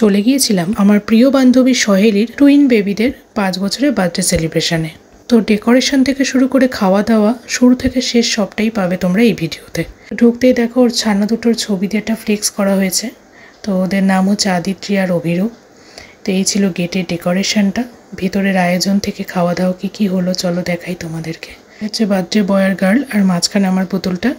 চলে গিয়েছিলাম আমার প্রিয় বান্ধবী সহেলির টুইন বেবিদের 5 বছরের বার্থডে সেলিব্রেশনে। তো ডেকোরেশন থেকে শুরু করে খাওয়া দাওয়া শুরু থেকে শেষ সবটাই পাবে তোমরা এই ভিডিওতে। ঢুকতেই দেখো ওর ছানা দুটোর ছবি দিয়ে একটা ফ্লেক্স করা হয়েছে। তো ওদের নাম হচ্ছে আদিত্রি আর অভিরূপ। তো এই ছিল গেটের ডেকোরেশনটা। ভিতরের আয়োজন থেকে খাওয়া দাওয়া কি হলো চলো দেখাই তোমাদেরকে। হচ্ছে বার্থডে বয় আর গার্ল, আর মাঝখানে আমার পুতুলটা।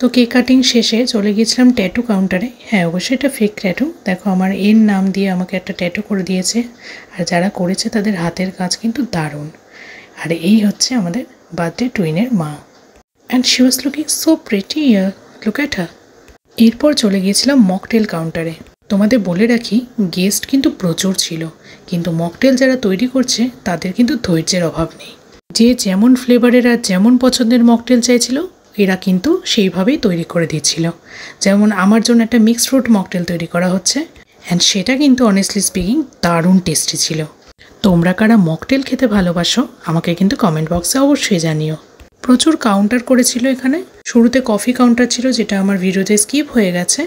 তো কেক কাটিং শেষে চলে গিয়েছিলাম ট্যাটু কাউন্টারে। হ্যাঁ, অবশ্যই এটা ফেক ট্যাটু। দেখো আমার এর নাম দিয়ে আমাকে একটা ট্যাটু করে দিয়েছে, আর যারা করেছে তাদের হাতের কাজ কিন্তু দারুণ। আর এই হচ্ছে আমাদের বার্থডে টুইনের মা, and she was looking so pretty, look at her. এরপর চলে গিয়েছিলাম মকটেল কাউন্টারে। তোমাদের বলে রাখি, গেস্ট কিন্তু প্রচুর ছিল, কিন্তু মকটেল যারা তৈরি করছে তাদের কিন্তু ধৈর্যের অভাব নেই। যে যেমন ফ্লেভারের আর যেমন পছন্দের মকটেল চাইছিল এরা কিন্তু সেইভাবেই তৈরি করে দিচ্ছিল। যেমন আমার জন্য একটা মিক্সড ফ্রুট মকটেল তৈরি করা হচ্ছে, অ্যান্ড সেটা কিন্তু অনেস্টলি স্পিকিং দারুণ টেস্টি ছিল। তোমরা কারা মকটেল খেতে ভালোবাসো আমাকে কিন্তু কমেন্ট বক্সে অবশ্যই জানিও। প্রচুর কাউন্টার করেছিল এখানে। শুরুতে কফি কাউন্টার ছিল, যেটা আমার ভিডিওতে স্কিপ হয়ে গেছে।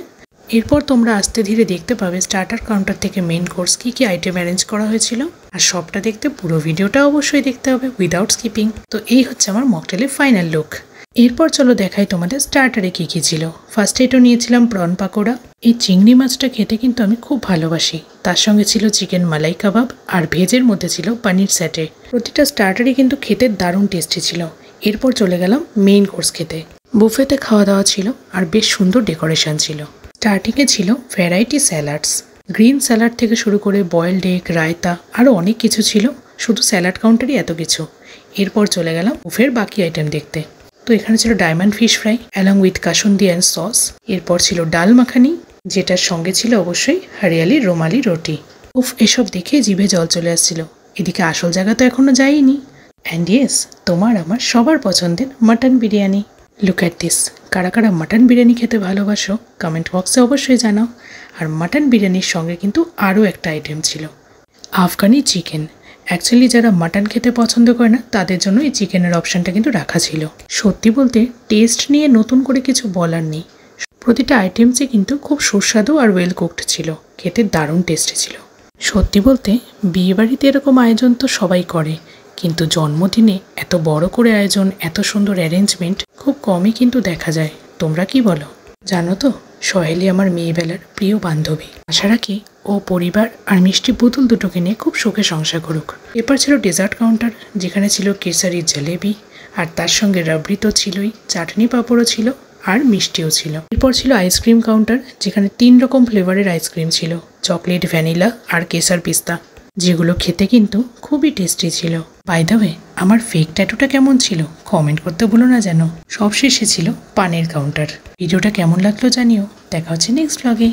এরপর তোমরা আস্তে ধীরে দেখতে পাবে স্টার্টার কাউন্টার থেকে মেইন কোর্স কী আইটেম অ্যারেঞ্জ করা হয়েছিল। আর সবটা দেখতে পুরো ভিডিওটা অবশ্যই দেখতে হবে উইদাউট স্কিপিং। তো এই হচ্ছে আমার মকটেলের ফাইনাল লুক। এরপর চলো দেখাই তোমাদের স্টার্টারে কী ছিল। ফার্স্টে এটা নিয়েছিলাম প্রন পাকোড়া। এই চিংড়ি মাছটা খেতে কিন্তু আমি খুব ভালোবাসি। তার সঙ্গে ছিল চিকেন মালাই কাবাব, আর ভেজের মধ্যে ছিল পনির স্যাটে। প্রতিটা স্টার্টারই কিন্তু খেতে দারুণ টেস্টি ছিল। এরপর চলে গেলাম মেইন কোর্স খেতে। বুফেতে খাওয়া দাওয়া ছিল আর বেশ সুন্দর ডেকোরেশন ছিল। স্টার্টিংয়ে ছিল ভ্যারাইটি স্যালাডস, গ্রিন স্যালাড থেকে শুরু করে বয়েলড এগ, রায়তা, আরও অনেক কিছু ছিল। শুধু স্যালাড কাউন্টারই এত কিছু। এরপর চলে গেলাম বুফের বাকি আইটেম দেখতে। তো এখানে ছিল diamond fish fry along with kasundi and sauce. এরপর ছিল ডাল মাখানি, যেটার সঙ্গে ছিল অবশ্যই হরিয়ালি রুমালি রুটি। উফ, এসব দেখে জিভে জল চলে আসছিল। এদিকে আসল জায়গা তো এখনো যাইনি। অ্যান্ড ইয়েস, তোমার আমার সবার পছন্দের mutton biryani. Look at this. কারা কারা মাটন বিরিয়ানি খেতে ভালোবাসো কমেন্ট বক্সে অবশ্যই জানাও। আর মাটন বিরিয়ানির সঙ্গে কিন্তু আরও একটা আইটেম ছিল, আফগানি চিকেন। অ্যাকচুয়ালি যারা মাটন খেতে পছন্দ করে না তাদের জন্য এই চিকেনের অপশানটা কিন্তু রাখা ছিল। সত্যি বলতে টেস্ট নিয়ে নতুন করে কিছু বলার নেই। প্রতিটা আইটেমসই কিন্তু খুব সুস্বাদু আর ওয়েল কুকড ছিল। খেতে দারুণ টেস্টি ছিল। সত্যি বলতে বিয়েবাড়িতে এরকম আয়োজন তো সবাই করে, কিন্তু জন্মদিনে এত বড় করে আয়োজন, এত সুন্দর অ্যারেঞ্জমেন্ট খুব কমই কিন্তু দেখা যায়। তোমরা কি বলো? জানো তো, সহেলি আমার মেয়েবেলার প্রিয় বান্ধবী। আশা রাখি ও পরিবার আর মিষ্টি পুতুল দুটোকে নিয়ে খুব সুখে সংসার করুক। এরপর ছিল ডেজার্ট কাউন্টার, যেখানে ছিল কেসারি জলেবি, আর তার সঙ্গে রাবড়ি তো ছিলই, চাটনি পাঁপড়ও ছিল, আর মিষ্টিও ছিল। এরপর ছিল আইসক্রিম কাউন্টার, যেখানে 3 রকম ফ্লেভারের আইসক্রিম ছিল, চকলেট, ভ্যানিলা আর কেসার পিস্তা, যেগুলো খেতে কিন্তু খুবই টেস্টি ছিল। বাই দ্য ওয়ে, আমার ফেক ট্যাটুটা কেমন ছিল কমেন্ট করতে ভুলো না যেন। সবশেষে ছিল পানের কাউন্টার। ভিডিওটা কেমন লাগলো জানিও। দেখা হচ্ছে নেক্সট ব্লগে।